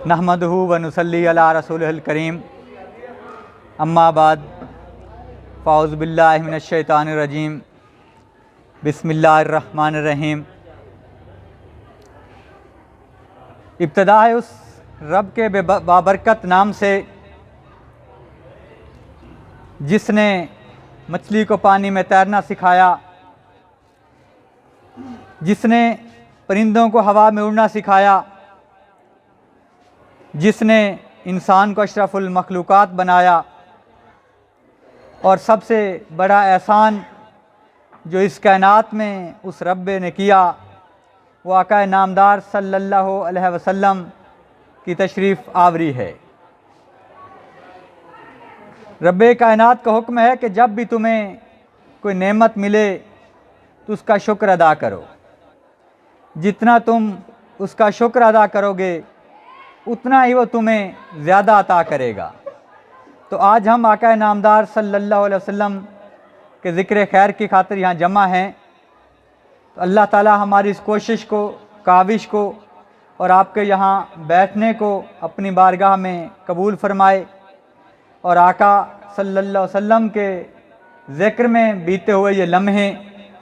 नहमदुहु व नुसल्ली अला रसूलिहिल करीम। अम्मा बाद फ़ाउज़ु बिल्लाहि मिनश शैतानिर रजीम। बिस्मिल्लाहिर रहमानिर रहीम। इब्तिदा है उस रब के बाबरकत नाम से जिसने मछली को पानी में तैरना सिखाया, जिसने परिंदों को हवा में उड़ना सिखाया, जिसने इंसान को अशरफुल मखलूक़ात बनाया, और सबसे बड़ा एहसान जो इस कायनात में उस रब ने किया वो आका नामदार सल्लल्लाहु अलैहि वसल्लम की तशरीफ़ आवरी है। रब्बे कायनात का हुक्म है कि जब भी तुम्हें कोई नेमत मिले तो उसका शुक्र अदा करो। जितना तुम उसका शुक्र अदा करोगे उतना ही वो तुम्हें ज़्यादा अता करेगा। तो आज हम आका नामदार सल्लल्लाहु अलैहि वसल्लम के ज़िक्र खैर की खातिर यहाँ जमा हैं। तो अल्लाह ताला हमारी इस कोशिश को, काविश को और आपके यहाँ बैठने को अपनी बारगाह में कबूल फरमाए और आका सल्लल्लाहु अलैहि वसल्लम के ज़िक्र में बीते हुए ये लम्हे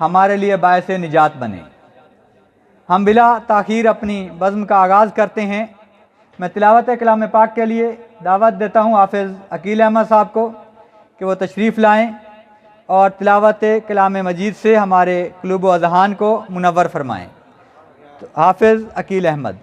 हमारे लिए बायस निजात बने। हम बिला ताख़ीर अपनी बज़्म का आगाज़ करते हैं। मैं तिलावत कलाम पाक के लिए दावत देता हूँ हाफ़िज़ अकील अहमद साहब को कि वो तशरीफ़ लाएँ और तिलावत कलाम मजीद से हमारे क़ुलूब व अज़हान को मुनव्वर फरमाएँ। तो हाफ़िज़ अकील अहमद।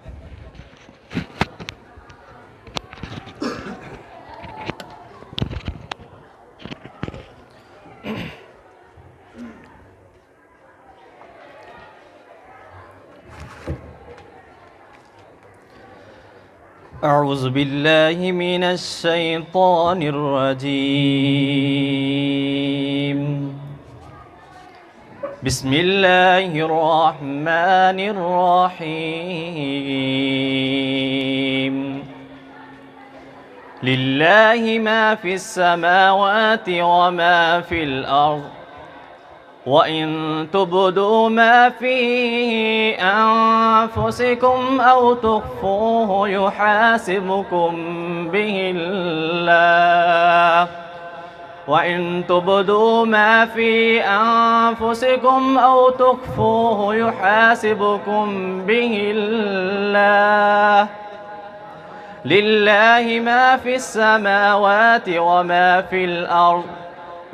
अऊज़ु बिल्लाहि मिनश शैतानिर रजीम। बिस्मिल्लाहिर रहमानिर रहीम। लिल्लाहि मा फिस समावाति व मा फिल अर्ज़ व इन तुब्दू मा फी अनफुसिकुम औ तुख्फूहु युहासिबुकुम बिहिल्लाह व इन तुब्दू मा फी अनफुसिकुम औ तुख्फूहु युहासिबुकुम बिहिल्लाह लिल्लाहि मा फिस समावाति व मा फिल अर्ज़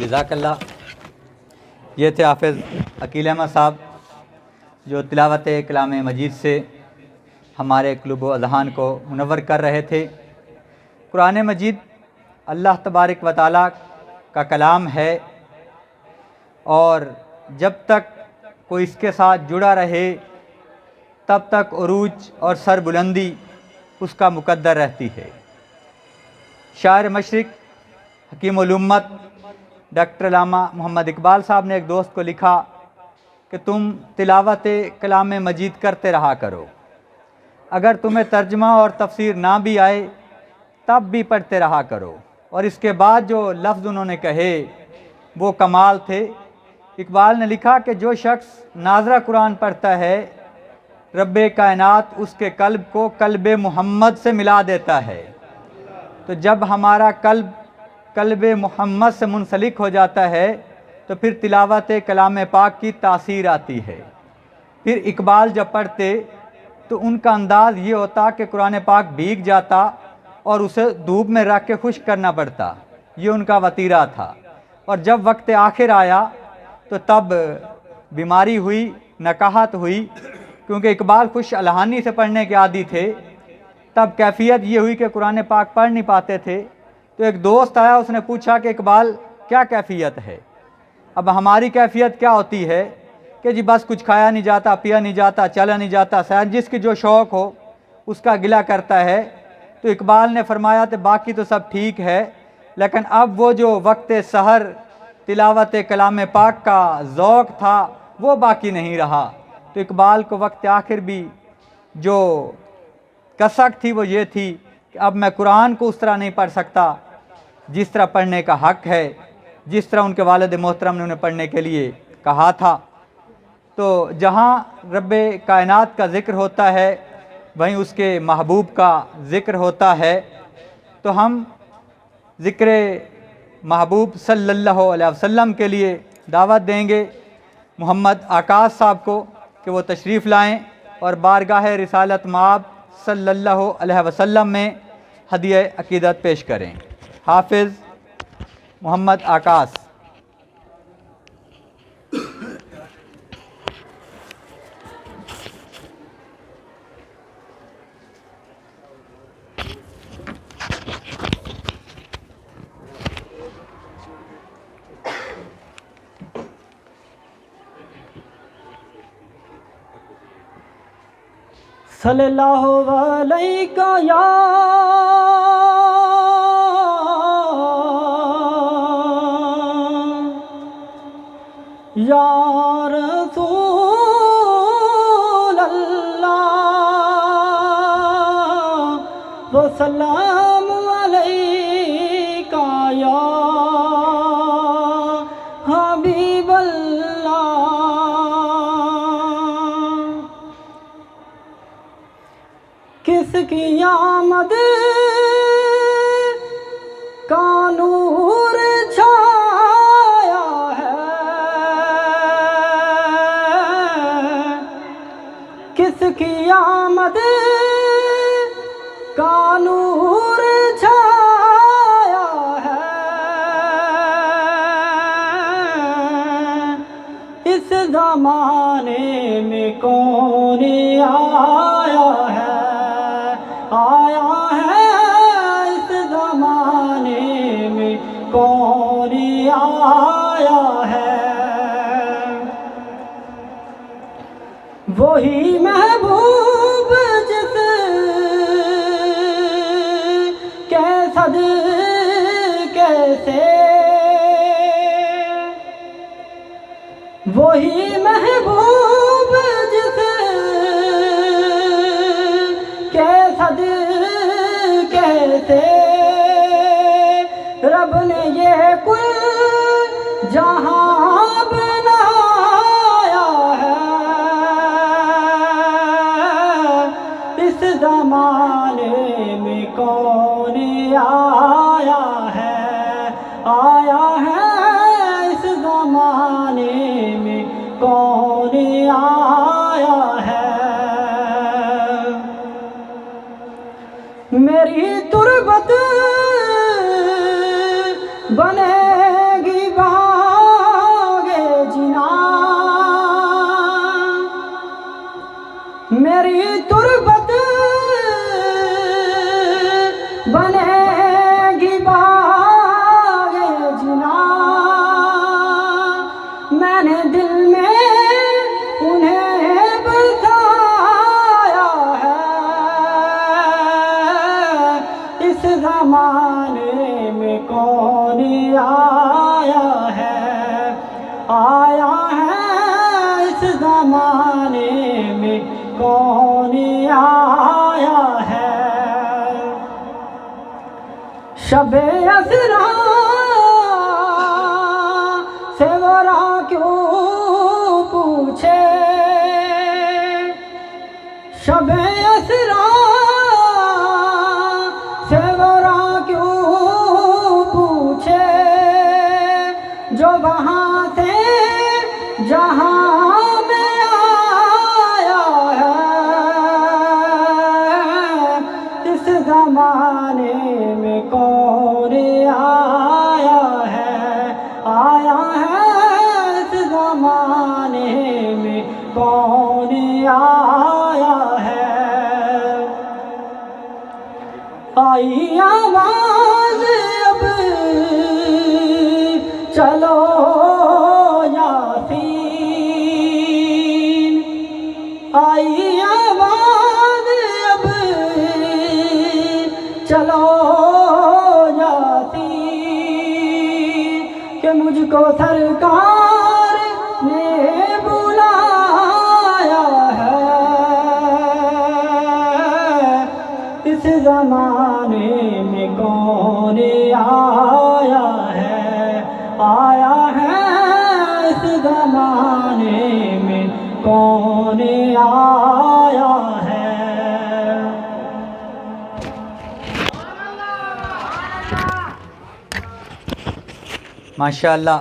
जज़ाकल्लाह। ये थे हाफ़िज़ अकील अहमद साहब जो तिलावत कलाम मजीद से हमारे क़ुलूब व अज़हान को मुनव्वर कर रहे थे। कुरान मजीद अल्लाह तबारक व तआला का कलाम है और जब तक कोई इसके साथ जुड़ा रहे तब तक उरूज और सरबुलंदी उसका मुकद्दर रहती है। शायर मशरिक़ हकीमुल उम्मत डॉक्टर अल्लामा मोहम्मद इकबाल साहब ने एक दोस्त को लिखा कि तुम तिलावत कलाम मजीद करते रहा करो, अगर तुम्हें तर्जमा और तफसीर ना भी आए तब भी पढ़ते रहा करो। और इसके बाद जो लफ्ज़ उन्होंने कहे वो कमाल थे। इकबाल ने लिखा कि जो शख्स नाज़रा कुरान पढ़ता है, रब्बे कायनात उसके कल्ब को कल्बे मोहम्मद से मिला देता है। तो जब हमारा कल्ब कल्बे मोहम्मद से मुंसलिक हो जाता है तो फिर तिलावत कलाम पाक की तासीर आती है। फिर इकबाल जब पढ़ते तो उनका अंदाज़ ये होता कि कुरान पाक भीग जाता और उसे धूप में रख के खुश्क करना पड़ता, ये उनका वतीरा था। और जब वक्त आखिर आया तो तब बीमारी हुई, नकाहत हुई, क्योंकि इकबाल खुश अलहानी से पढ़ने के आदी थे। तब कैफियत ये हुई कि कुरान पाक पढ़ नहीं पाते थे। तो एक दोस्त आया, उसने पूछा कि इकबाल क्या कैफियत है। अब हमारी कैफियत क्या होती है कि जी बस कुछ खाया नहीं जाता, पिया नहीं जाता, चला नहीं जाता, शायद जिसकी जो शौक़ हो उसका गिला करता है। तो इकबाल ने फरमाया तो बाकी तो सब ठीक है, लेकिन अब वो जो वक्त सहर तिलावत कलाम पाक का ज़ौक़ था वो बाकी नहीं रहा। तो इकबाल को वक्त आखिर भी जो कसक थी वो ये थी कि अब मैं कुरान को उस तरह नहीं पढ़ सकता जिस तरह पढ़ने का हक़ है, जिस तरह उनके वालिद मोहतरम ने उन्हें पढ़ने के लिए कहा था। तो जहाँ रब्बे कायनात का ज़िक्र होता है वहीं उसके महबूब का ज़िक्र होता है। तो हम ज़िक्र महबूब सल्लल्लाहु अलैहि वसल्लम के लिए दावत देंगे मोहम्मद आकाश साहब को कि वो तशरीफ़ लाएं और बारगाह रिसालत माब सल्लल्लाहु अलैहि वसल्लम में हदिया अक़ीदत पेश करें। हाफिज़ मोहम्मद आकाश। सल्लल्लाहु अलैका या रसूल अल्लाह व सल्लम अलैका या हबीब किसकी आमद का नूर छाया है, किसकी आमद का नूर छाया है। इस ज़माने में कौन आया है, आया है इस ज़माने में कौन आया है। वही महबूब जिस के सदके से, वही महबूब जिस कैसे रब ने ये कुल जहां बनाया है। इस ज़माने में कौन आया है, आया है इस ज़माने में कौन आया है। मेरी तुरबत बनेगी बागे जिना, मेरी तुरबत बनेगी बागे जिना। कौन आया है इस ज़माने में कौन आया है। शबे असरा से वरा क्यों पूछे, शबे असरा से वरा क्यों पूछे, जो वहाँ से जहाँ में आया है इस ज़माने में कौन आया है इस ज़माने में कौन आया है। आई आवाज़ अब चलो यासीन, आई आवाज़ अब चलो यासीन, कि मुझको सरकार ने बुलाया है इस ज़माने में कौन आया है इस ज़माने में कौन आया है। माशाअल्लाह,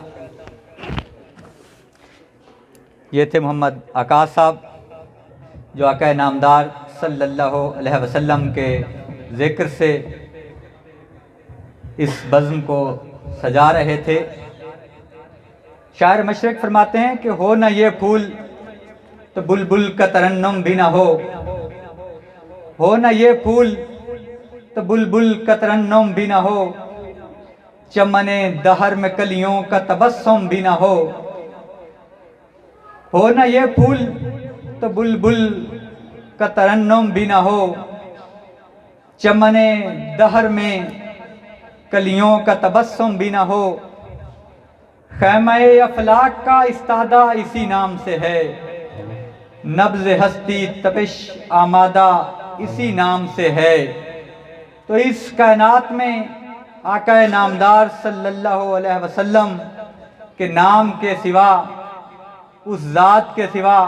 ये थे मोहम्मद आकाश साहब जो आका नामदार सल्लल्लाहु अलैहि वसल्लम के ज़िक्र से इस बज़्म को सजा रहे थे। शायर मशरक़ फरमाते हैं कि हो न ये फूल तो बुलबुल का तरन्नुम भी ना हो न ये फूल तो बुलबुल का तरन्नुम भी ना हो, चमने दहर में कलियों का तबस्सुम भी ना हो न ये फूल तो बुलबुल का तरन्नुम भी ना हो, चमने दहर में कलियों का तबस्सुम भी ना हो। खैमे अफलाक का इस्तादा इसी नाम से है, नब्ज़ हस्ती तपिश आमादा इसी नाम से है। तो इस कायनात में आका नामदार सल्लल्लाहु अलैहि वसल्लम के नाम के सिवा, उस ज़ात के सिवा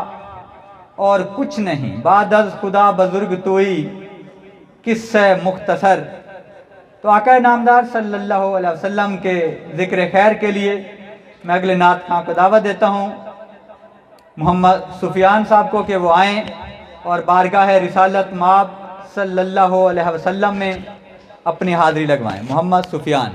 और कुछ नहीं। बादज़ खुदा बुज़ुर्ग तोई किस्से मुख्तसर। तो आका नामदार सल्लल्लाहु अलैहि वसल्लम के ज़िक्र खैर के लिए मैं अगले नात खां को दावत देता हूँ मोहम्मद सुफियान साहब को कि वो आएँ और बारगाह रिसालत माब सल्लल्लाहु अलैहि वसल्लम में अपनी हाज़िरी लगवाएँ। मोहम्मद सुफियान।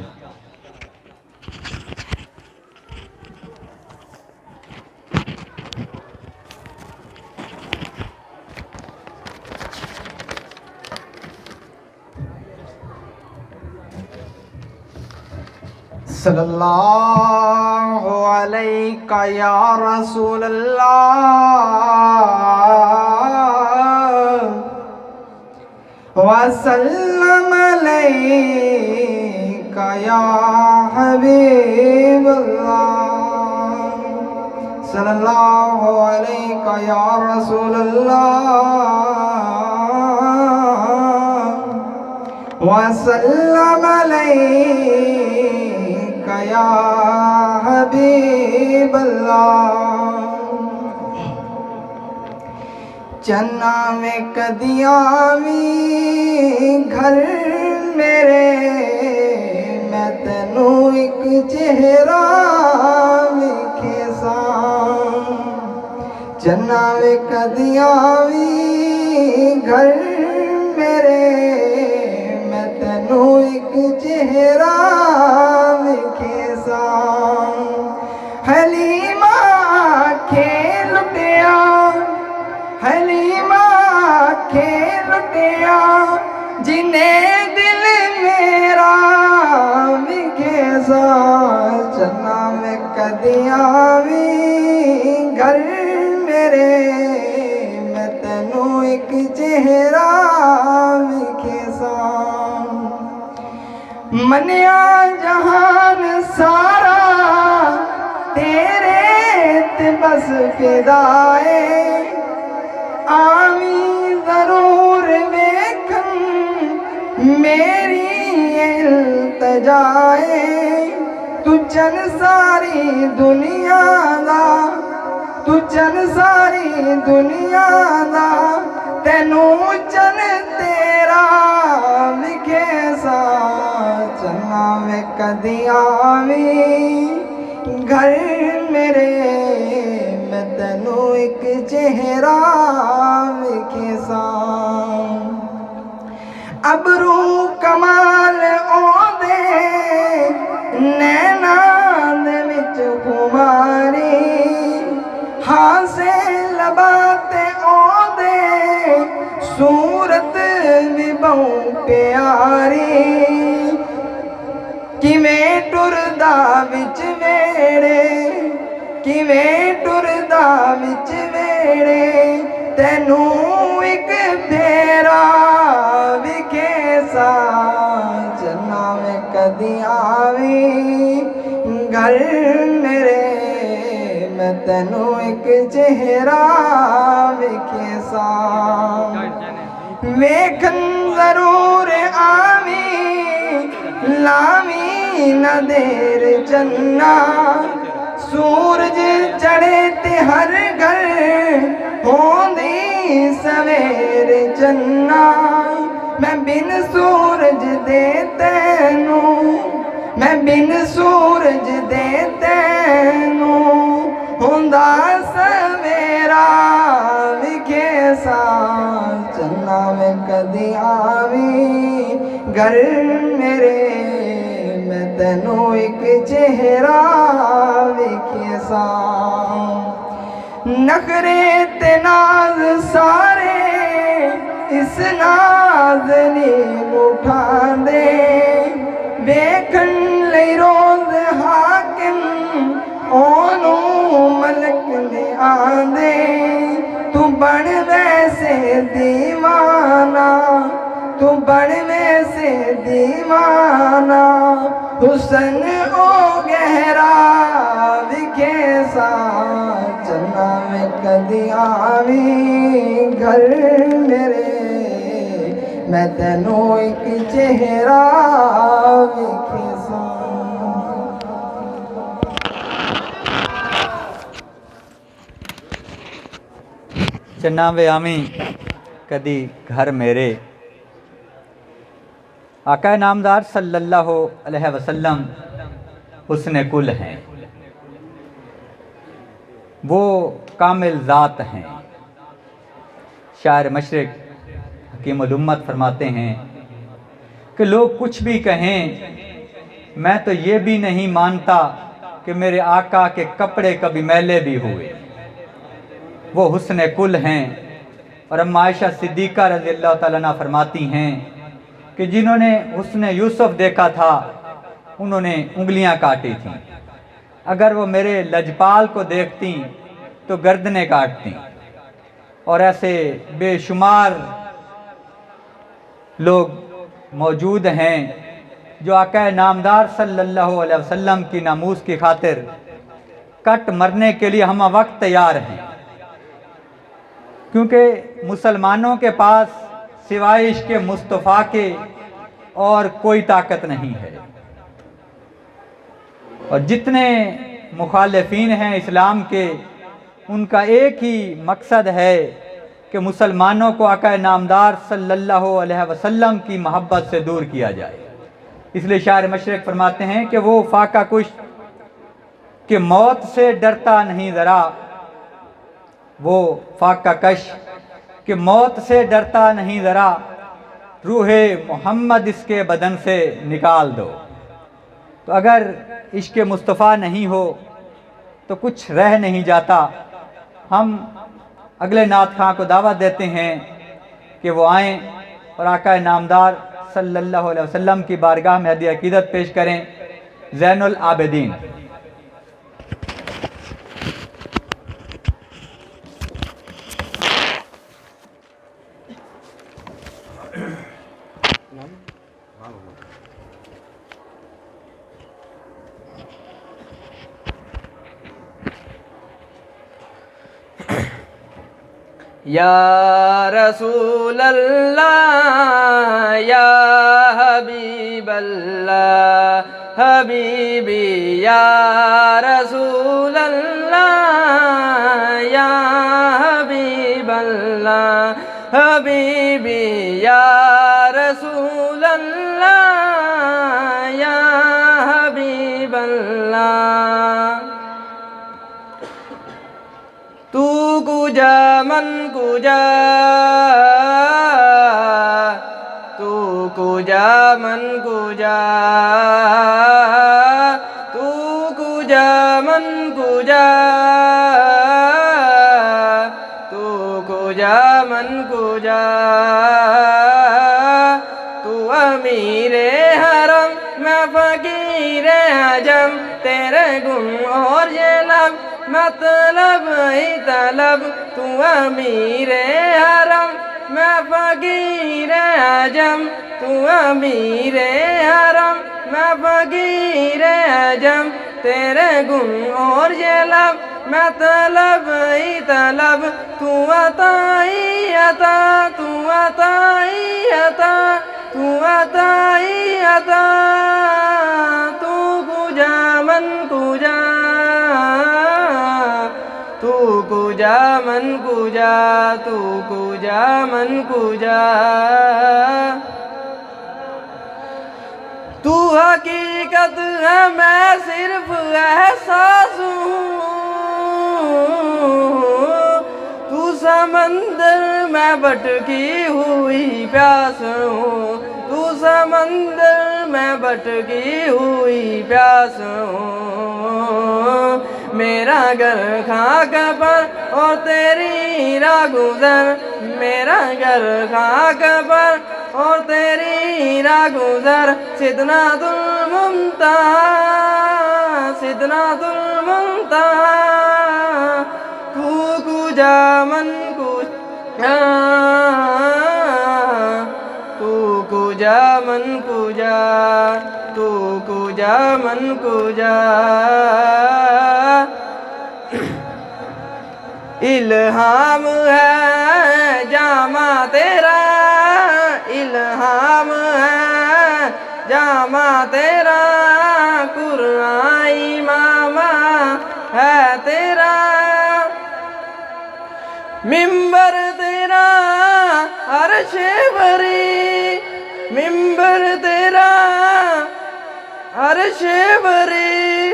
सल्लल्लाहु अलैका या रसूल अल्लाह वसल्लम अलैका या हबीब अल्लाह। सल्लल्लाहु अलैका या रसूल अल्लाह वसल्लम अलैका या हबीब अल्लाह। चन्ना में कदियावी घर मेरे, मैं तेनू एक चेहरा विखेसा। चन्ना में कदियावी घर मेरे, मैं तेनू एक चेहरा विखेसा। हलीमा खेल लुटिया, हलीमा खेल लुटिया, जिन्हें दिल मेरा विखेसा। चन्ना में कदियावी घर मेरे, मैं तेनू एक चेहरा विखेसा। मनिया जहान सारा तेरे ते बस फिदाए आवी जरूर वेखन मेरी इल्तजाए तू चन सारी दुनिया दा तू चन सारी दुनिया दा तेनू चन तेरा विखे सा चन्ना वे कदी आवी घर मेरे मैं तेनू एक चेहरा विखे सा अबरू कमाल ओदे नैना दे विच खुमारी हासे लबाते ओदे सूरत भी बहु प्यारी किवें टुरदा विच वेड़े किवें टुरदा विच वेड़े तेनू एक फेरा विखे सा चन्ना में कदी आवी घर मेरे मैं तेनू एक चेहरा विखे सा वेखन जरूर आवी लावी न देर चन्ना सूरज चढ़े ते हर घर होंदी सवेर चन्ना मैं बिन सूरज दे तैनू मैं बिन सूरज दे तैनू होंदा सवेरा विखे सा चन्ना में कदी आवी घर मेरे मैं तेनू एक चेहरा विखे सा नखरे ते नाज सारे इस नाज नी उठांदे वेखन लई रोज हाकिम ओनू मलक ने आंदे तू बन वैसे दीवाना तू बन वैसे दीवाना हुसन ओ गहरा विखे सा चन्ना में कदी आवी घर मेरे मैं तेनू एक चेहरा विखे सा चन्ना वे आमी कदी घर मेरे आका नामदार सल्लल्लाहु अलैहि वसल्लम हुस्न कुल हैं, वो कामिल ज़ात हैं। शायर मशरिक हकीम उल उम्मत फरमाते हैं कि लोग कुछ भी कहें मैं तो ये भी नहीं मानता कि मेरे आका के कपड़े कभी मैले भी हुए। वो हुस्न कुल हैं। और अम्मा आयशा सिद्दीक़ा रज़ी अल्लाह ताला अन्हा फरमाती हैं कि जिन्होंने हुस्न यूसुफ देखा था उन्होंने उंगलियां काटी थीं, अगर वो मेरे लजपाल को देखती तो गर्दनें काटती। और ऐसे बेशुमार लोग मौजूद हैं जो आका नामदार सल्लल्लाहु अलैहि वसल्लम की नामूस की खातिर कट मरने के लिए हम वक्त तैयार हैं, क्योंकि मुसलमानों के पास सिवाय इश्क़ मुस्तफ़ा के और कोई ताकत नहीं है। और जितने मुखालिफीन हैं इस्लाम के, उनका एक ही मकसद है कि मुसलमानों को आका नामदार सल्लल्लाहु अलैहि वसल्लम की मोहब्बत से दूर किया जाए। इसलिए शायर मशरिक फरमाते हैं कि वो फाका कुश कि मौत से डरता नहीं ज़रा, वो फाका कश कि मौत से डरता नहीं ज़रा, रूहे मोहम्मद इसके बदन से निकाल दो। तो अगर इश्क़ मुस्तफ़ा नहीं हो तो कुछ रह नहीं जाता। हम अगले नात खां को दावत देते हैं कि वो आएँ और आका नामदार सल्लल्लाहु अलैहि वसल्लम की बारगाह में हदीए अक़ीदत पेश करें। ज़ैनुल आबिदीन। या रसूल अल्लाह या हबीब अल्लाह हबीबी या रसूल अल्लाह या हबीब अल्लाह हबीबी या रसूल अल्लाह या हबीब अल्लाह। तू कुजा मन कुजा तू कुजा मन कुजा तू कुजा मन कुजा तू कुजा मन कुजा तू अमीरे हरम मैं फकीरे हजम तेरे गुण और ये लब मतलब ही तलब। तू अमीरे हरम मैं फकीरे हजम तू अमीरे हरम मैं फकीरे हजम तेरे गुण और ये लब मतलब ही तलब। तू अताई अता तू अताई अता तू अताई अता तू कुजा मन कुजा तू कुजा मन कुजा तू कुजा मन कुजा। तू हकीकत है मैं सिर्फ एहसास हूँ तू समंदर मैं भटकी हुई प्यास हूँ तू समंदर मैं भटकी हुई प्यास हूँ। मेरा घर खाक पर और तेरी राह गुजर मेरा घर खाक पर और तेरी राह गुजर सिदनातुल मुंतहा सिदनातुल मुंतहा। तू कुजा मन कुजा तू कुजा मन कुजा तू कुजा मन कुजा। इल्हाम है जामा तेरा इल्हाम है जामा तेरा कुरान इमामा है तेरा मिंबर तेरा अर्शे भरी मिंबर तेरा अर्शे भरी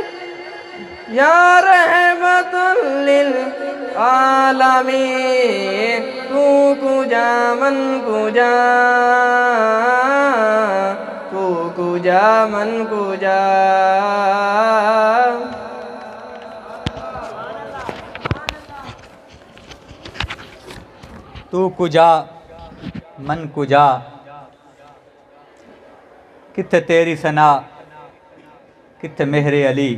या रहमतुल लिल आलमीन। तू कुजा मन कुजा तू कुजा मन कुजा। तू कुजा मन कुजा कित्थे तेरी सना कित्थे मेहरे अली।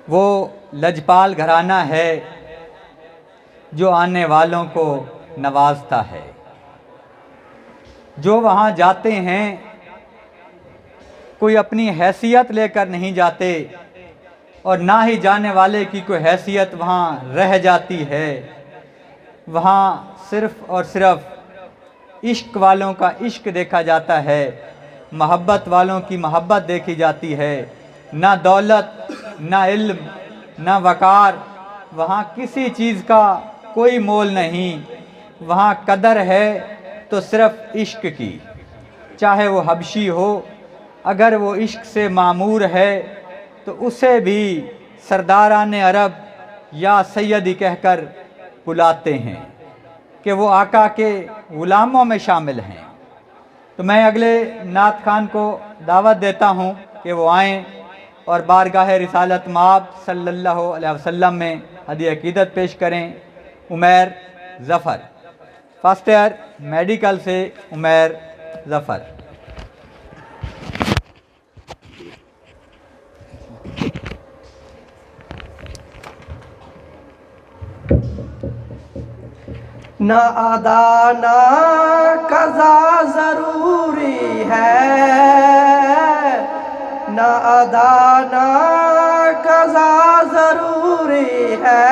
वो लजपाल घराना है जो आने वालों को नवाजता है। जो वहाँ जाते हैं कोई अपनी हैसियत लेकर नहीं जाते और ना ही जाने वाले की कोई हैसियत वहाँ रह जाती है। वहाँ सिर्फ़ और सिर्फ इश्क वालों का इश्क देखा जाता है, मोहब्बत वालों की मोहब्बत देखी जाती है। ना दौलत ना इल्म ना वक़ार, वहाँ किसी चीज़ का कोई मोल नहीं। वहाँ कदर है तो सिर्फ़ इश्क की, चाहे वो हबशी हो। अगर वो इश्क से मामूर है तो उसे भी सरदारान अरब या सैयदी कहकर बुलाते हैं कि वो आका के ग़ुलामों में शामिल हैं। तो मैं अगले नात खान को दावत देता हूँ कि वो आएँ और बारगाह रिसालत माब सल्लल्लाहु अलैहि वसल्लम में हदीए अक़ीदत पेश करें। Umair Zafar, first year medical से उमैर ज़फ़र। ना अदा ना कज़ा ज़रूरी है, ना अदा ना कज़ा ज़रूरी है,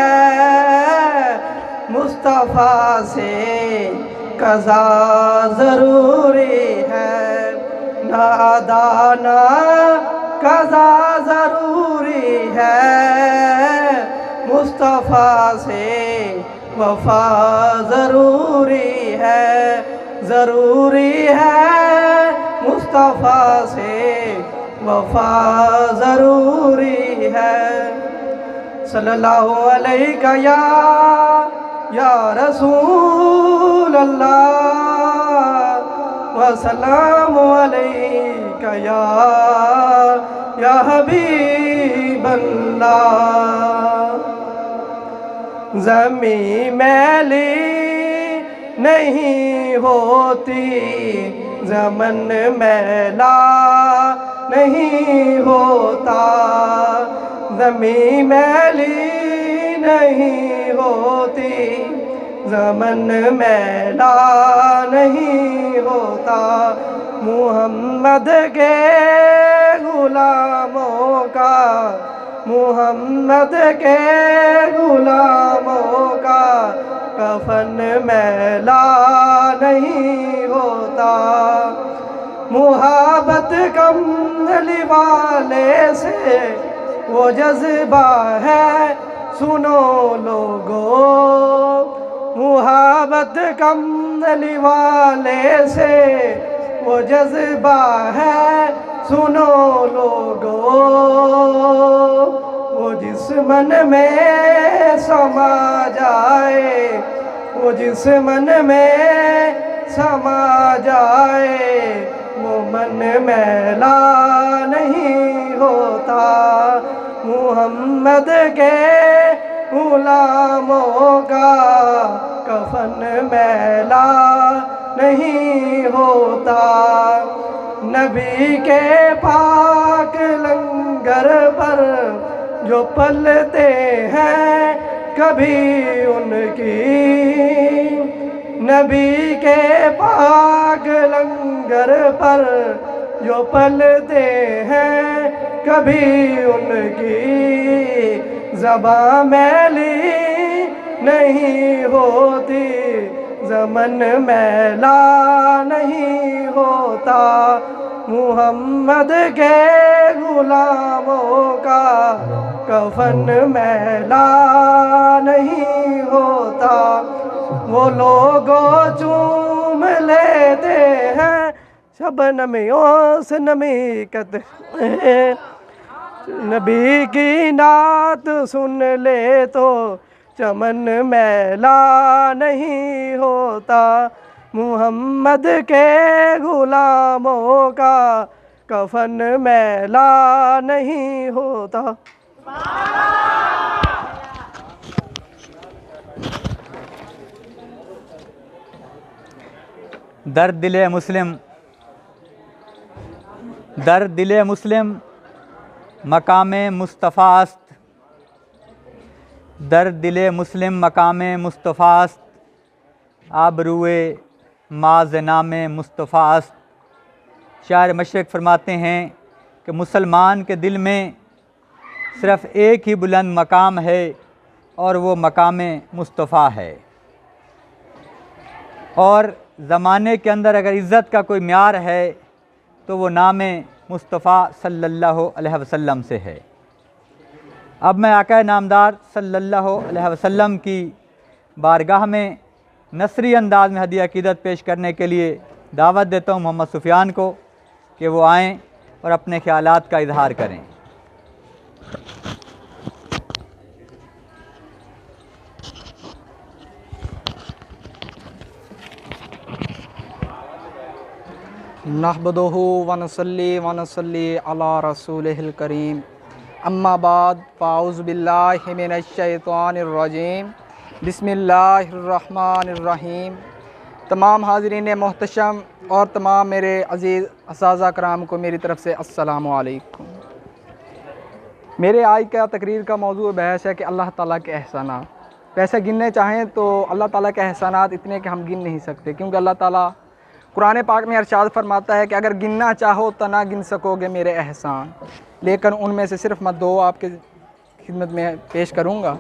मुस्तफ़ा से कज़ा ज़रूरी है, ना अदा ना कज़ा ज़रूरी है, मुस्तफ़ा से वफ़ा ज़रूरी है, ज़रूरी है मुस्तफ़ा से वफ़ा ज़रूरी है। सल्लल्लाहु अलैका या रसूल अल्लाह व सलामु अलैका या हबीब अल्लाह। ज़मीं मैली नहीं होती, ज़मन मैला नहीं होता, ज़मीं मैली नहीं होती, ज़मन मैला नहीं होता। मुहम्मद के गुलामों का, मुहम्मद के गुलामों का कफन मैला नहीं होता। मुहब्बत कमली वाले से वो जज्बा है सुनो लोगो, मुहब्बत कमली वाले से वो जज्बा है सुनो लोगो। वो जिस मन में समा जाए, वो जिस मन में समा जाए, वो मन मैला नहीं होता। मुहम्मद के गुलामों का कफन मैला नहीं होता। नबी के पाक लंगर पर जो पलते हैं कभी उनकी, नबी के पाक लंगर पर जो पलते हैं कभी उनकी, ज़बां मैली नहीं होती, ज़मन मैला नहीं होता। मुहम्मद के गुलामों का कफन मैला नहीं होता। वो लोगों चूम लेते हैं शबनमियों से नमी कहते हैं, नबी की नात सुन ले तो चमन मैला नहीं होता। मुहम्मद के गुलामों का कफन मैला नहीं होता। दर्द दिले मुस्लिम, दर्द दिले मुस्लिम मकामे मुस्तफ़ास्त, दर्द दिले मुस्लिम मकामे मुस्तफ़ास्त, आबरूए माज़ नामे मुस्तफ़ास्त। शायर मशरक़ फरमाते हैं कि मुसलमान के दिल में सिर्फ़ एक ही बुलंद मकाम है और वो मकामे मुस्तफ़ा है। और ज़माने के अंदर अगर इज़्ज़त का कोई म्यार है तो वो नाम मुस्तफ़ा सल्लल्लाहु अलैहि वसल्लम से है। अब मैं आका नामदार सल्लल्लाहु अलैहि वसल्लम की बारगाह में नसरी अंदाज में हदीया अक़ीदत पेश करने के लिए दावत देता हूँ मोहम्मद सुफ़ियान को कि वो आएँ और अपने ख़यालात का इजहार करें। नहमदुहु व नसल्ली अला रसूलिहिल करीम, अम्मा बाद फ़ाऊज़ु बिल्लाहि मिनश शैतानिर रजीम, बिस्मिल्लाहिर्रहमानिर्रहीम। तमाम हाज़रीन मोहतशम और तमाम मेरे अज़ीज़ असाज़ा कराम को मेरी तरफ़ से अस्सलामु अलैकुम। मेरे आज का तकरीर का मौजू बहस है कि अल्लाह ताला के एहसानात। वैसे गिनने चाहें तो अल्लाह ताला के एहसानात इतने कि हम गिन नहीं सकते, क्योंकि अल्लाह ताला कुरान पाक में इरशाद फरमाता है कि अगर गिनना चाहो तो ना गिन सकोगे मेरे एहसान, लेकिन उनमें से सिर्फ मैं दो आपके खिदमत में पेश करूँगा।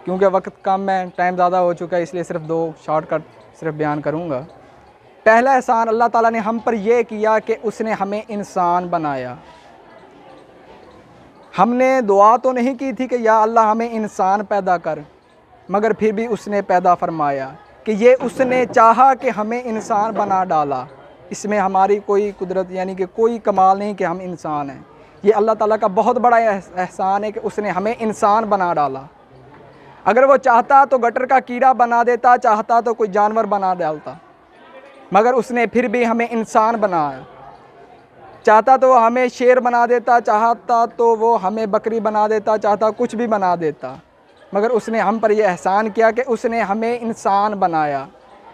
क्योंकि वक्त कम है, टाइम ज़्यादा हो चुका है, इसलिए सिर्फ 2 शॉर्टकट सिर्फ बयान करूँगा। पहला एहसान अल्लाह ताला ने हम पर यह किया कि उसने हमें इंसान बनाया। हमने दुआ तो नहीं की थी कि या अल्लाह हमें इंसान पैदा कर, मगर फिर भी उसने पैदा फरमाया कि ये उसने चाहा कि हमें इंसान बना डाला। इसमें हमारी कोई कुदरत यानी कि कोई कमाल नहीं कि हम इंसान हैं। ये अल्लाह ताला का बहुत बड़ा एहसान है कि उसने हमें इंसान बना डाला। अगर वो चाहता तो गटर का कीड़ा बना देता, चाहता तो कोई जानवर बना डालता, मगर उसने फिर भी हमें इंसान बनाया। चाहता तो वो हमें शेर बना देता, चाहता तो वो हमें बकरी बना देता, चाहता कुछ भी बना देता, मगर उसने हम पर यह एहसान किया कि उसने हमें इंसान बनाया।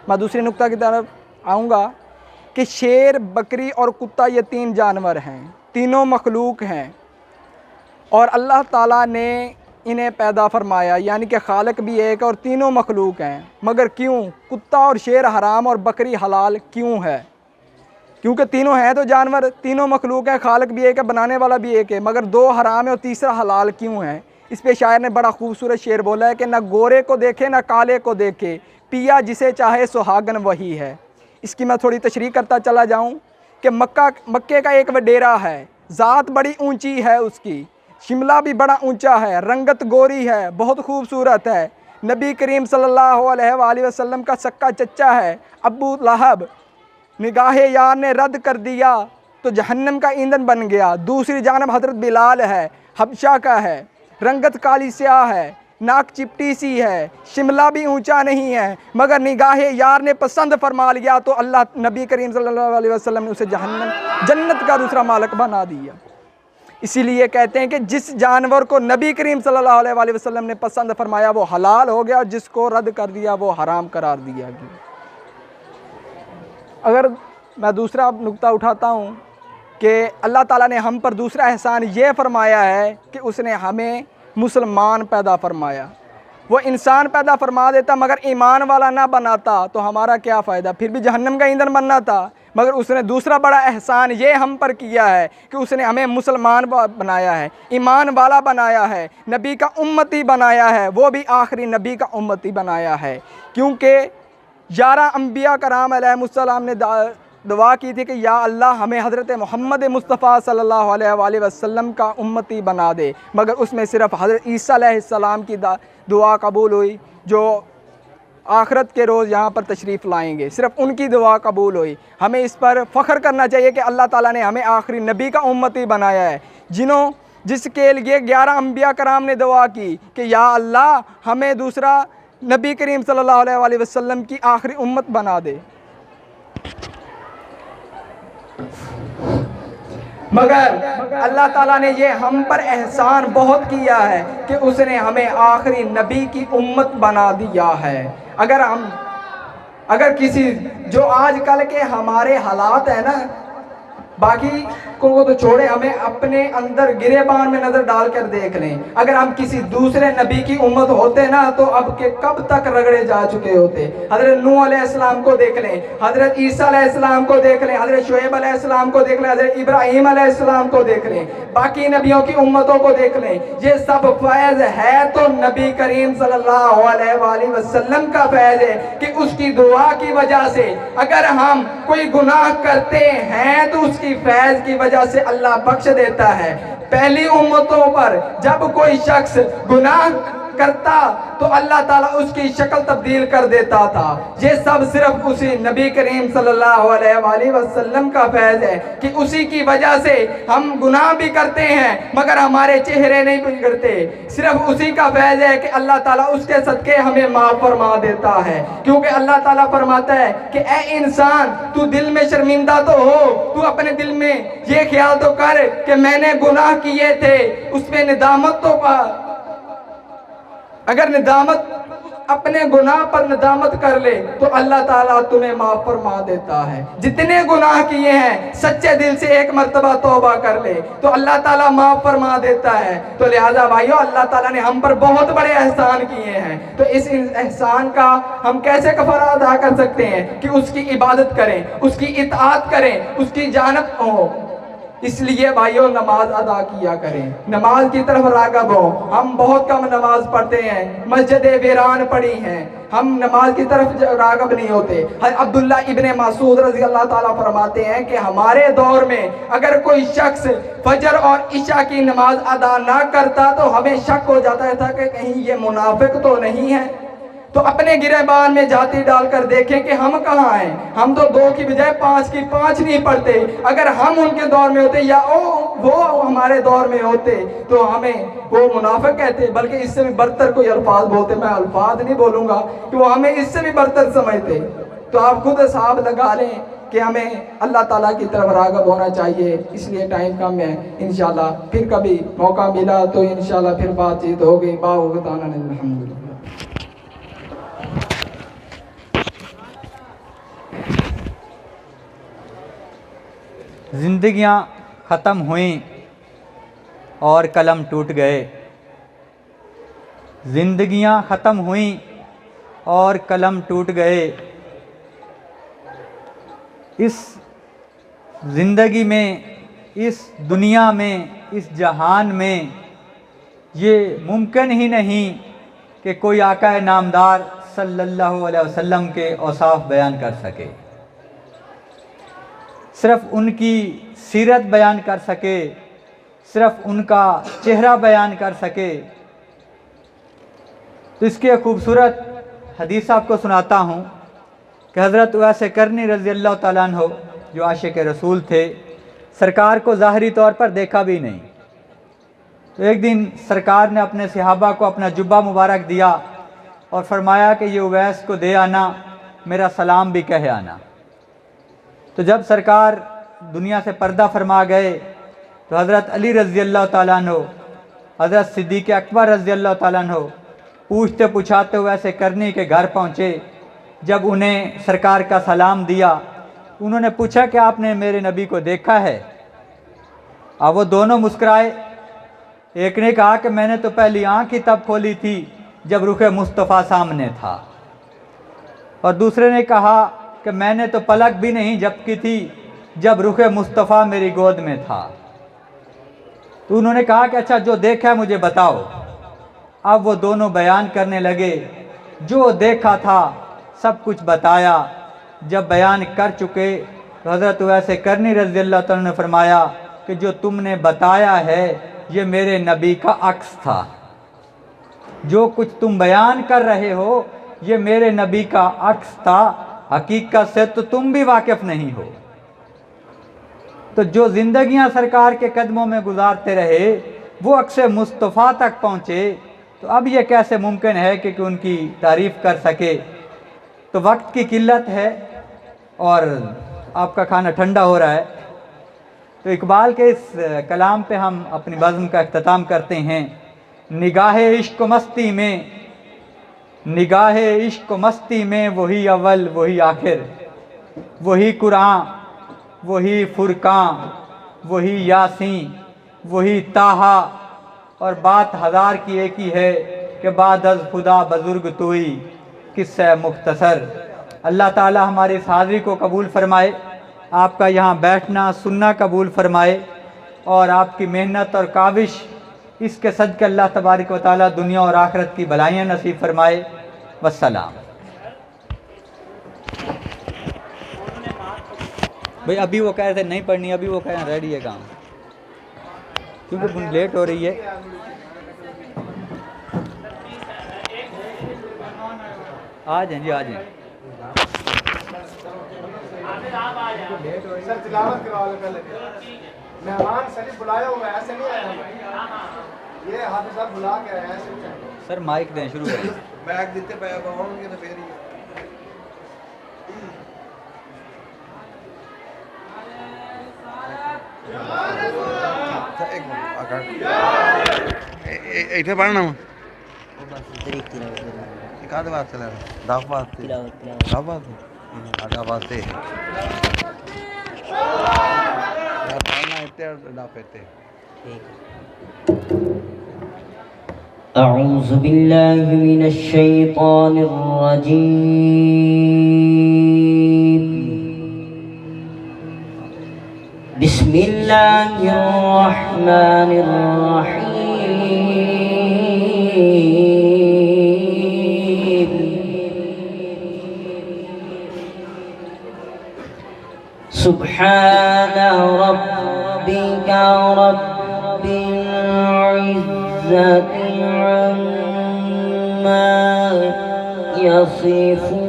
मैं दूसरी नुक्ता की तरफ आऊँगा कि शेर, बकरी और कुत्ता ये 3 जानवर हैं, तीनों मखलूक हैं और अल्लाह ताला ने इन्हें पैदा फरमाया, यानी कि खालिक भी एक और तीनों मखलूक हैं। मगर क्यों कुत्ता और शेर हराम और बकरी हलाल क्यों है? क्योंकि तीनों हैं तो जानवर, तीनों मखलूक हैं, खालिक भी एक है, बनाने वाला भी एक है, मगर 2 हराम है और तीसरा हलाल क्यों है? इस पे शायर ने बड़ा खूबसूरत शेर बोला है कि न गोरे को देखे न काले को देखे, पिया जिसे चाहे सुहागन वही है। इसकी मैं थोड़ी तशरीह करता चला जाऊँ कि मक्के का एक वडेरा है, ज़ात बड़ी ऊंची है उसकी, शिमला भी बड़ा ऊंचा है, रंगत गोरी है, बहुत खूबसूरत है, नबी करीम सल्लल्लाहु अलैहि वसल्लम का सक्का चच्चा है। अबू लहब निगाहे यार ने रद्द कर दिया तो जहन्नम का ईंधन बन गया। दूसरी जानब हज़रत बिलाल है, हबशा का है, रंगत काली स्याह है, नाक चिपटी सी है, शिमला भी ऊंचा नहीं है, मगर निगाहे यार ने पसंद फरमा लिया तो अल्लाह नबी करीम सल्लल्लाहु अलैहि वसल्लम ने उसे जन्नत का दूसरा मालिक बना दिया। इसीलिए कहते हैं कि जिस जानवर को नबी करीम सल्लल्लाहु अलैहि वसल्लम ने पसंद फरमाया वो हलाल हो गया और जिसको रद्द कर दिया वो हराम करार दिया गया। अगर मैं दूसरा नुक्ता उठाता हूँ कि अल्लाह ताला ने हम पर दूसरा एहसान ये फरमाया है कि उसने हमें मुसलमान पैदा फरमाया। वो इंसान पैदा फरमा देता मगर ईमान वाला ना बनाता तो हमारा क्या फ़ायदा, फिर भी जहन्नम का ईंधन बनना था। मगर उसने दूसरा बड़ा एहसान ये हम पर किया है कि उसने हमें मुसलमान बनाया है, ईमान वाला बनाया है, नबी का उम्मती बनाया है, वो भी आखिरी नबी का उम्मती बनाया है। क्योंकि 11 अंबिया कराम अलैहिमुस्सलाम ने दुआ की थी कि या अल्लाह हमें हज़रत मोहम्मद मुस्तफ़ा सल्लल्लाहु अलैहि वसल्लम का उम्मती बना दे, मगर उसमें सिर्फ हज़रत ईसा अलैहिस्सलाम की दुआ कबूल हुई जो आखिरत के रोज़ यहाँ पर तशरीफ़ लाएंगे, सिर्फ उनकी दुआ कबूल हुई। हमें इस पर फ़ख्र करना चाहिए कि अल्लाह ताला ने हमें आखिरी नबी का उम्मती बनाया है, जिसके लिए 11 अंबिया कराम ने दुआ की कि या अल्लाह हमें दूसरा नबी करीम सल्लल्लाहु अलैहि वसल्लम की आखिरी उम्मत बना दे। मगर अल्लाह ताला ने ये हम पर एहसान बहुत किया है कि उसने हमें आखिरी नबी की उम्मत बना दिया है। अगर किसी जो आजकल के हमारे हालात है ना, बाकी को तो छोड़े, हमें अपने अंदर गिरेबान में नज़र डालकर देख लें। अगर हम किसी दूसरे नबी की उम्मत होते ना तो अब के कब तक रगड़े जा चुके होते। हज़रत नूह अलैहिस्सलाम को देख लें, हज़रत ईसा अलैहिस्सलाम को देख लें, हज़रत शुएब अलैहिस्सलाम को देख लें, हज़रत इब्राहीम अलैहिस्सलाम को देख लें, बाकी नबियों की उम्मतों को देख लें। ये सब फैज़ है तो नबी करीम सल्लल्लाहु अलैहि वसल्लम का फैज़ है कि उसकी दुआ की वजह से अगर हम कोई गुनाह करते हैं तो उसकी फैज़ की वजह से अल्लाह बख्श देता है। पहली उम्मतों पर जब कोई शख्स गुनाह करता तो अल्लाह ताला उसकी शक्ल तब्दील कर देता था। ये सब सिर्फ उसी नबी करीम सल्लल्लाहु अलैहि वसल्लम का फैज़ है कि उसी की वजह से हम गुनाह भी करते हैं मगर हमारे चेहरे नहीं बिगड़ते। सिर्फ उसी का फैज़ है कि अल्लाह ताला उसके सदके हमें माफ़ फरमा देता है। क्योंकि अल्लाह ताला फरमाता है कि ए इंसान, तू दिल में शर्मिंदा तो हो, तू अपने दिल में ये ख्याल तो कर कि मैंने गुनाह किए थे, उसमें निदामत तो पा। अगर निदामत अपने गुनाह पर निदामत कर ले तो अल्लाह ताला तुम्हें माफ़ फरमा देता है। जितने गुनाह किए हैं सच्चे दिल से एक मर्तबा तौबा कर ले तो अल्लाह ताला माफ़ फरमा देता है। तो लिहाजा भाइयों, अल्लाह ताला ने हम पर बहुत बड़े एहसान किए हैं, तो इस एहसान का हम कैसे कफारा अदा कर सकते हैं कि उसकी इबादत करें, उसकी इताअत करें, उसकी जानब हो। इसलिए भाइयों नमाज अदा किया करें, नमाज की तरफ राग़ब हो। हम बहुत कम नमाज पढ़ते हैं, मस्जिदें वीरान पड़ी हैं, हम नमाज की तरफ राग़ब नहीं होते। अब्दुल्ला इब्ने मसूद रज़ी अल्लाह ताला फरमाते हैं कि हमारे दौर में अगर कोई शख्स फजर और इशा की नमाज अदा ना करता तो हमें शक हो जाता था कि कहीं ये मुनाफिक तो नहीं है। तो अपने गिरेबान में जाति डालकर देखें कि हम कहाँ हैं। हम तो 2 की बजाय 5 की 5 नहीं पढ़ते। अगर हम उनके दौर में होते या वो हमारे दौर में होते तो हमें वो मुनाफिक कहते, बल्कि इससे भी बदतर कोई अल्फाज बोलते। मैं अल्फाज नहीं बोलूँगा कि वो हमें इससे भी बदतर समझते। तो आप खुद हिसाब लगा लें कि हमें अल्लाह ताला की तरफ राग़ब होना चाहिए। इसलिए टाइम कम है, इंशाल्लाह फिर कभी मौका मिला तो इंशाल्लाह फिर बातचीत होगी। अल्हम्दुलिल्लाह। ज़िंदगियाँ ख़त्म हुईं और कलम टूट गए। ज़िंदगियाँ ख़त्म हुईं और कलम टूट गए। इस ज़िंदगी में, इस दुनिया में, इस जहान में ये मुमकिन ही नहीं कि कोई आका नामदार सल्लल्लाहु अलैहि वसल्लम के औसाफ बयान कर सके, सिर्फ़ उनकी सीरत बयान कर सके, सिर्फ़ उनका चेहरा बयान कर सके। तो इसके खूबसूरत हदीस आपको सुनाता हूँ कि हज़रत उवैस करनी रज़ी अल्लाह ताला अन्हु जो आशिक़ रसूल थे, सरकार को ज़ाहरी तौर पर देखा भी नहीं। तो एक दिन सरकार ने अपने सहाबा को अपना जुब्बा मुबारक दिया और फरमाया कि ये उवैस को दे आना, मेरा सलाम भी कह आना। तो जब सरकार दुनिया से पर्दा फरमा गए तो हज़रत अली रज़ी अल्लाह ताला अन्हु, हज़रत सिद्दीक़ अकबर रज़ी अल्लाह ताला अन्हु पूछते पूछाते वैसे करनी के घर पहुँचे। जब उन्हें सरकार का सलाम दिया, उन्होंने पूछा कि आपने मेरे नबी को देखा है? अब वो दोनों मुस्कुराए। एक ने कहा कि मैंने तो पहली आँख ही तब खोली थी जब रुख मुस्तफ़ा सामने था, और दूसरे ने कहा कि मैंने तो पलक भी नहीं झपकी थी जब रुख मुस्तफ़ा मेरी गोद में था। तो उन्होंने कहा कि अच्छा जो देखा है मुझे बताओ। अब वो दोनों बयान करने लगे, जो देखा था सब कुछ बताया। जब बयान कर चुके तो हज़रत वैसे करनी रज़ी अल्लाह तआला ने फरमाया कि जो तुमने बताया है ये मेरे नबी का अक्स था। जो कुछ तुम बयान कर रहे हो ये मेरे नबी का अक्स था, हकीकत से तो तुम भी वाकिफ़ नहीं हो। तो जो ज़िंदगियां सरकार के कदमों में गुजारते रहे वो अक्से मुस्तफ़ा तक पहुँचे, तो अब ये कैसे मुमकिन है कि उनकी तारीफ़ कर सके। तो वक्त की किल्लत है और आपका खाना ठंडा हो रहा है, तो इकबाल के इस कलाम पे हम अपनी बज़्म का इख्तिताम करते हैं। निगाहे इश्क मस्ती में, निगाहे इश्क मस्ती में वही अव्वल वही आखिर, वही कुरान वही फुरकान वही यासीन वही ताहा, और बात हज़ार की एक ही है कि बाद अज़ खुदा बुज़ुर्ग तोई किस्सा मुख्तसर। अल्लाह ताला हमारी इस हाज़री को कबूल फ़रमाए, आपका यहाँ बैठना सुनना कबूल फ़रमाए, और आपकी मेहनत और काविश इसके सदक़े अल्लाह तबारक व तआला दुनिया और आखिरत की भलाइयाँ नसीब फ़रमाए। वस्सलाम। भाई अभी वो कह रहे थे नहीं पढ़नी, अभी वो कह रहे हैं रेडी है काम, क्योंकि लेट हो रही है। आ जाएं जी, आ जाएं। सर तिलावत करवा लो पहले। मेहमान शरीफ बुलाया हुआ है, ऐसे नहीं आया। ये हाफिज़ साहब बुला के आए हैं। सर माइक दें, शुरू करें। बैग देते होंगे तो फिर ही इथे पढ़ना एक बात चला दाफ बात दाफ बात आधा बात से पढ़ना इतने दाफ इतने अऊज़ु बिल्लाहि मिनश शैतानिर रजीम। बिस्मिल्लाह बिस्मिल्लाहिर्रहमानिर्रहीम। सुब्हान रब्बिका रब्बिल इज़्ज़ति अम्मा यसिफून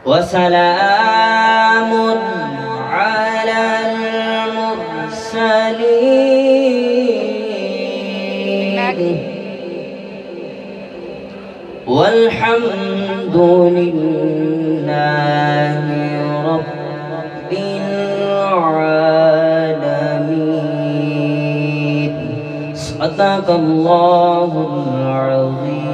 वसलामुन अलल मुरसलीन वल्हम्दुलिल्लाहि रब्बिल आलमीन। सदक़ल्लाहुल अज़ीम।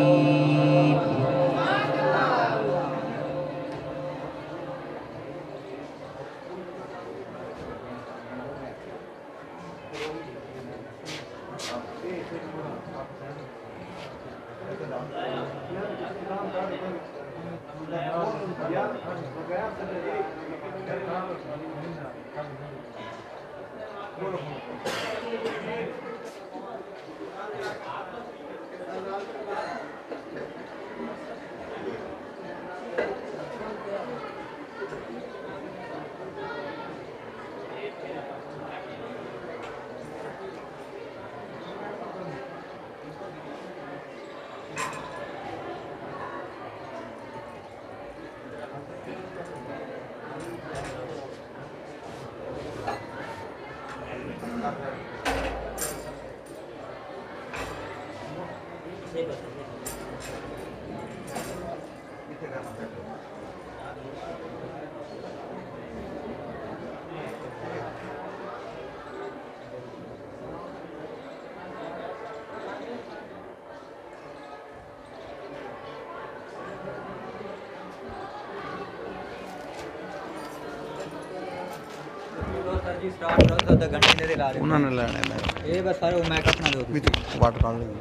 उन्होंने लेने में ये बस सारे मैं अपना दो वाटर डाल देंगे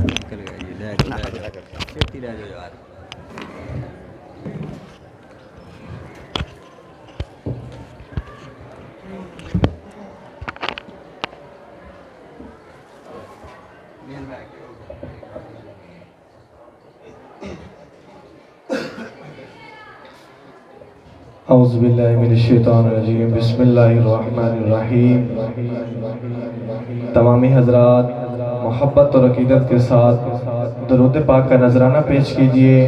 निकल गया ये ले छेती ले जाओ यार। औज़ुबिल्लाहिमिनश्शैतानिर्रजीम बिस्मिल्लाहिर्रहमानिर्रहीम। तमामी हज़रात मोहब्बत और अक़ीदत के साथ दरूद पाक का नजराना पेश कीजिए।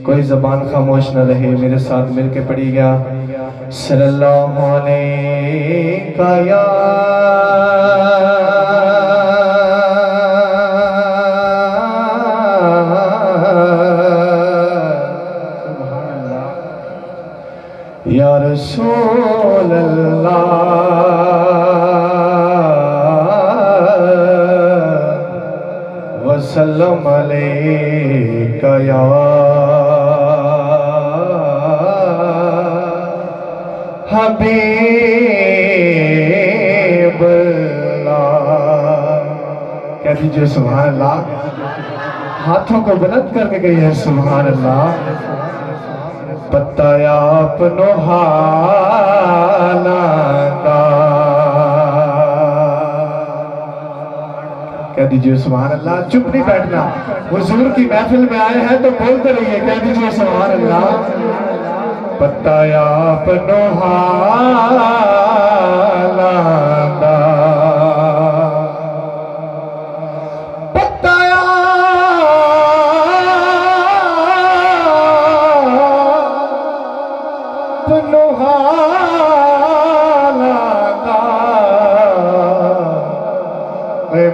कोई ज़बान खामोश न रहे, मेरे साथ मिल के पढ़िएगा। सल्लल्लाहु अलैका या या रसूल अल्लाह वसल्लम अलैका या हबीब अल्लाह। कह दीजिए सुभान अल्लाह। हाथों को बुलंद करके कहिए सुभान अल्लाह। बताया अपनो हालां दा। कह दीजिए सुभान अल्लाह। चुप नहीं बैठना, हुजूर की महफिल में आए हैं तो बोलते रहिए। कह दीजिए सुभान अल्लाह। बताया अपनो हालां दा।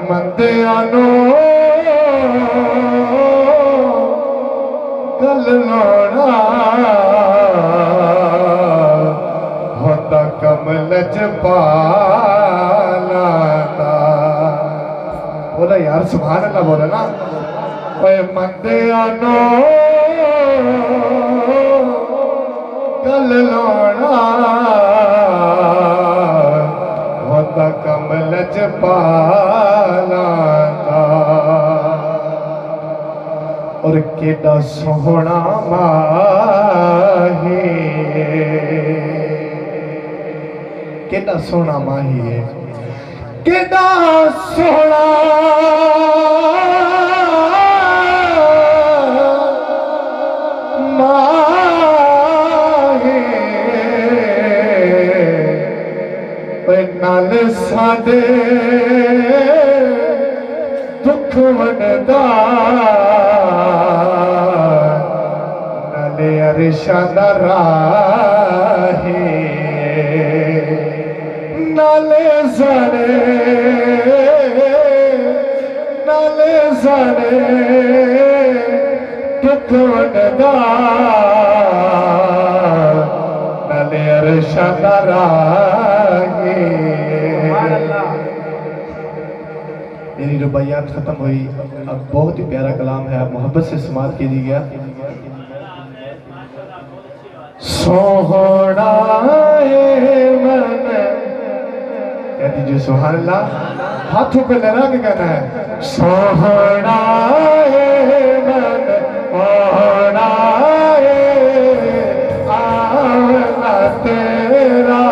मंदियानो गल लोना होता कमल च पाला। बोला यार सुभान अल्लाह बोला ना। ओए मंदियानो गल लोना होता कमल च पाला। केड़ा सोहना माही केड़ा सोहना माही है केड़ा सोहना माही नाल साडे दुख वंडदा नाले अरशा दा राही नाले साडे दुख वंडदा नाले अरशा दा राही। मेरी रुबाइयात खत्म हुई, अब बहुत ही प्यारा कलाम है, आप मोहब्बत से समात कीजिएगा। सोहना मन कह दीजिए सुभान अल्लाह, हाथों पे लगा के कहना है सोहना मन सोहना आवना तेरा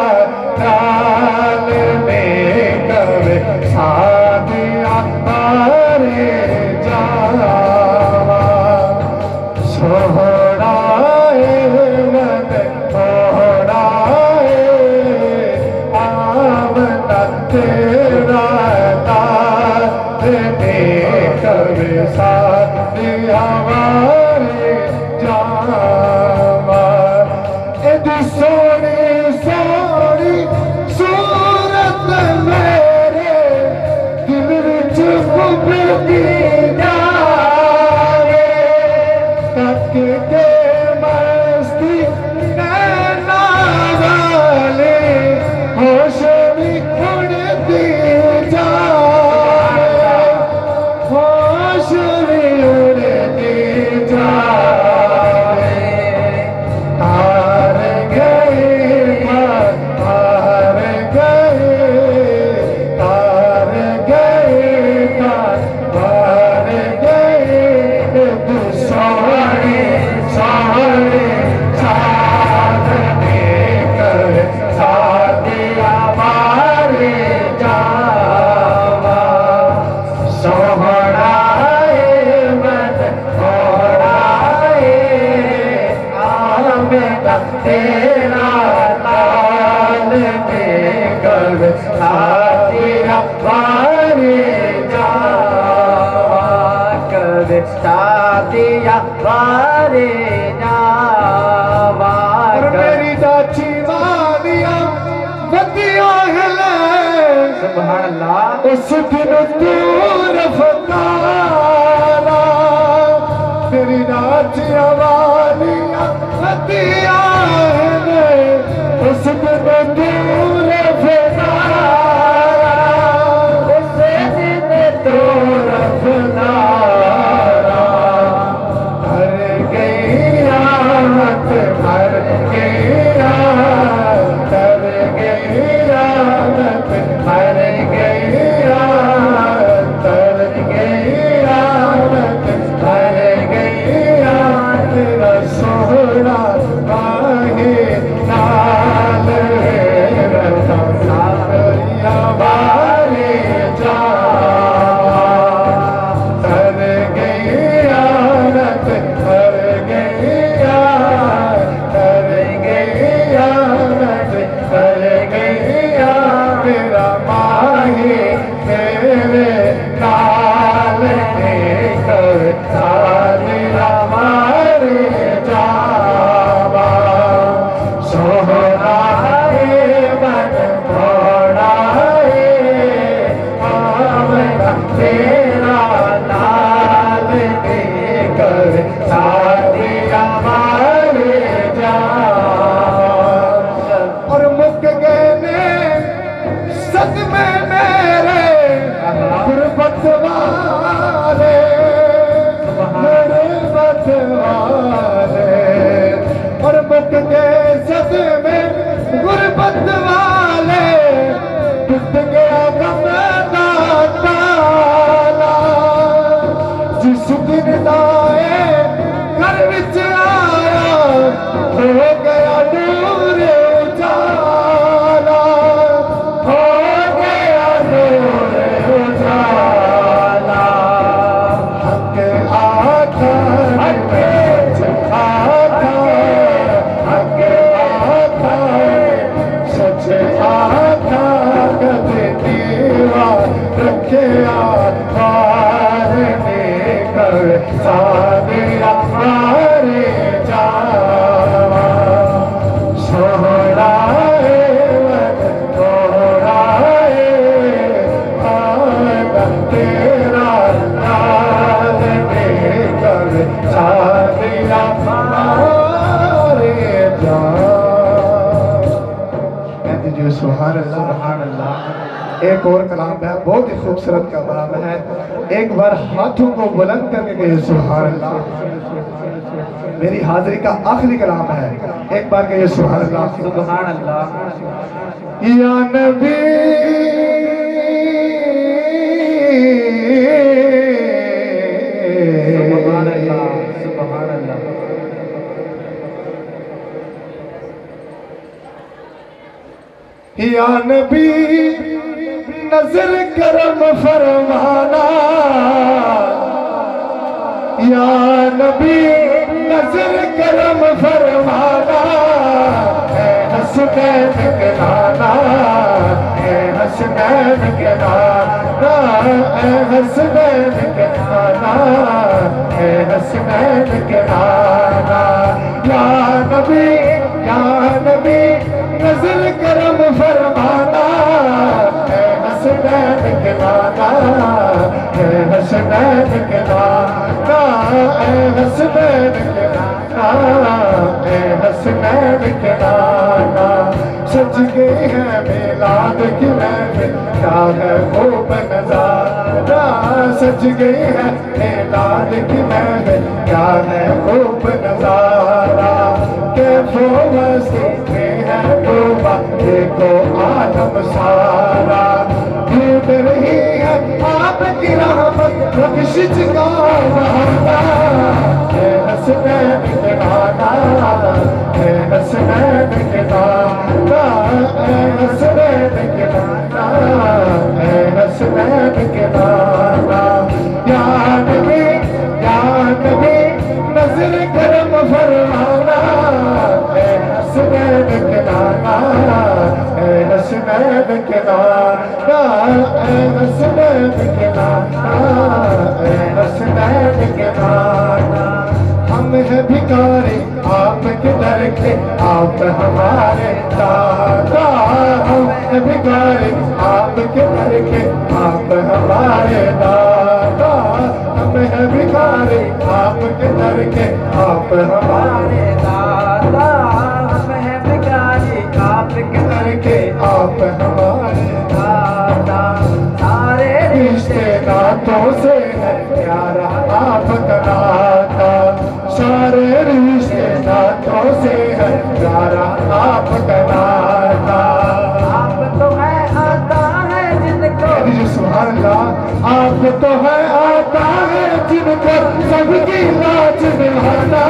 काल में कवे सादिया मारे जावा सोहना मन सोहना आवना तेरा काल में कवे सादिया मारे जावा। एदी सोनी सोनी सूरत मेरे दिल विच उभरदी जावे तक के मस्ती नैना वाले होश भी उड़दी जावे होश भी उड़दी जावे। तार गए तार गए तार गए तू सोने सोने चांदने कर सादिया मारे जावा सोहना मन सोहना आमेदा तेरा लाल में कर सादिया मारे जावा कर सादिया मारे जावा। मेरी दाची वालिया बतिया हिले सुभान अल्लाह उस दिन तू रफ़तारा मेरी दाची वालिया बतिया हिले उस दिन तू रफ़तारा उस दिन तू रफ़तारा भर गई रात भर गई रात भर गई रात भर गई रात भर गई रात भर गई रात तेरा सोहरा माहे नाल रता सारिया बारे जावा भर गई रात भर गई रात भर गई रात भर गई रात मेरा माहे तेरे नाल कर सारिया मारे जावा सोहरा मन थोड़ा आवना तेरा लाल कर सादिया मारे जावा। और मुक गए ने सदमे मेरे गुरबत वाले गुरबत वाले और मुक गए सदमे गुरबत वाले टूट गया गम दा ताला जिस दिन दाए एक और कलाम है, बहुत ही खूबसूरत कलाम है। एक बार हाथों को बुलंद करके कहिए सुभान अल्लाह। मेरी हाजिरी का आखिरी कलाम है, एक बार कहिए सुभान अल्लाह। सुभान अल्लाह। या नबी सुभान अल्लाह, सुभान अल्लाह। या नबी नजर करम फरमाना, या नबी नजर करम फरमाना, है हसनैन के नाना, है हसनैन के नाना, है हसनैन के नाना, है हसनैन के नाना। या नबी नजर करम फरमाना, है हसनैन के नाना, है हसनैन के नाना, है हसनैन के नाना, है हसनैन के नाना। सज गई है मिलाद की महफिल, क्या है खूब नजारा, सज गई है मिलाद की महफिल, क्या है खूब नजारा। कैफो मस्ती में है डूबा देखो आलम सारा, ढूंढ रही है आपकी रहमत बख्शिश का बहाना, है हसनैन के नाना, है हसनैन के नाना, है हसनैन के नाना, है हसनैन के नाना। या नबी नजर करम फरमाना, है हसनैन के नाना, है हसनैन के नाना, है हसनैन के नाना, है हसनैन के नाना। हम हैं भिखारी आपके दर के, आप हमारे दाता, हम हैं भिखारी आपके दर के, आप हमारे दाता, हम हैं भिखारी आपके दर के, आप हमारे दाता, हम हैं भिखारी आपके दर के, आप हमारे दाता। सारे रिश्ते नातों से है प्यारा आपका नाता, सारे रिश्ते नातों से है प्यारा आपका नाता। आप तो है आता है जिनको, सुभान अल्लाह। आप तो है आता है जिनको सबकी लाज निभाना,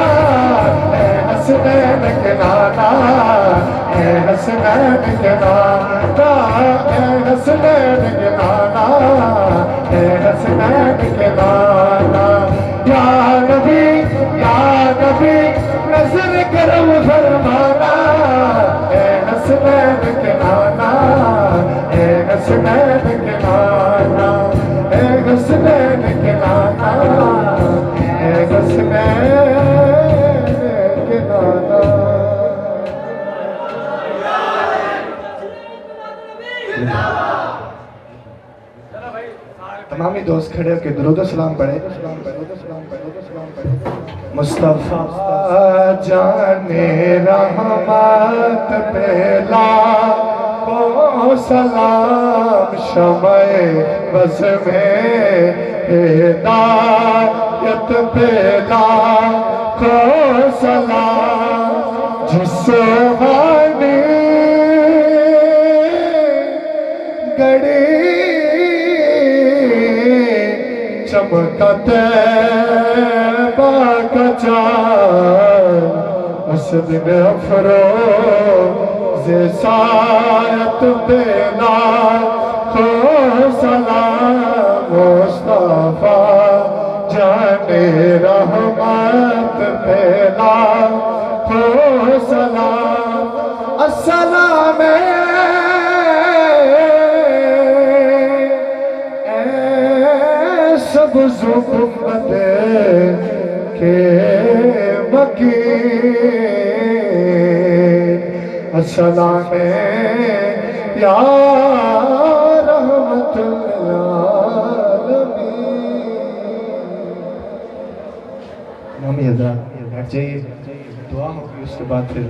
है हसनैन के नाना, है हसनैन के नाना, है हसनैन के नाना, है हसनैन के नाना। या नबी नजर करम फरमाना, है हसनैन के नाना, है हसनैन के नाना, है हसनैन के नाना, है हसनैन के नाना। तमामी दोस्त खड़े होकर दुरूद सलाम पढ़े। मुस्तफा जाने रहमत पेला को सलाम, शमए बस में हिदायत पेला को सलाम, जिससे हानि गड़ी चमकते बाकचा, उस दिन अफरोज़ सायत पेला को सलाम, मुस्तफा जाने रहमत पेला को सलाम। अस्सलाम सब ज़ुम्मत के मकीन, अस्सलाम या रहमतुल आलमीन। नामी हज़रात बैठ जाइए, दुआ होगी उसके बाद फिर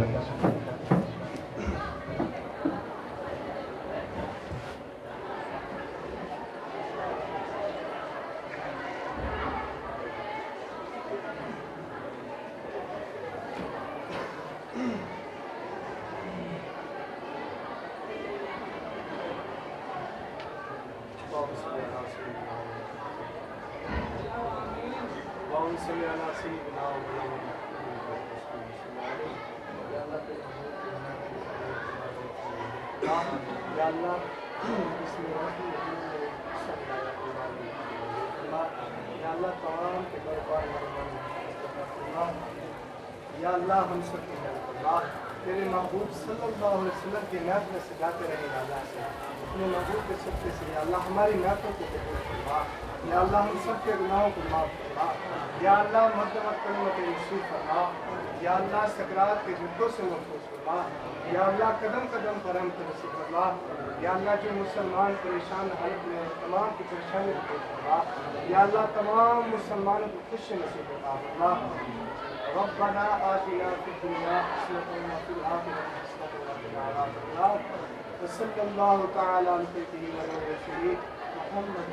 या अल्लाह हम सब की अल्लाह तेरे महबूब सल्लल्लाहु अलैहि वसल्लम की नात में सजाते रहे अल्लाह से अपने महबूब के सदक़े से या अल्लाह हमारी नातों को कबूल फरमा या अल्लाह हम सब के गुनाहों को माफ़ फरमा या अल्लाह मक़दमत कलमत नसीब फरमा या अल्लाह सकरात के जुद्दों से महफूज फरमा या अल्लाह कदम कदम पर हम नसीब फरमा या अल्लाह जो मुसलमान परेशान हालत में तमाम की परेशानी को दूर फरमा या अल्लाह तमाम मुसलमानों को खुशी नसीब फरमा रब्बना आतिना फिद दुनिया हसनतन व फिल आखिरति हसनतन व क़िना अज़ाबन्नार व सल्लल्लाहु तआला अला सय्यिदिना व नबiyina मुहम्मद।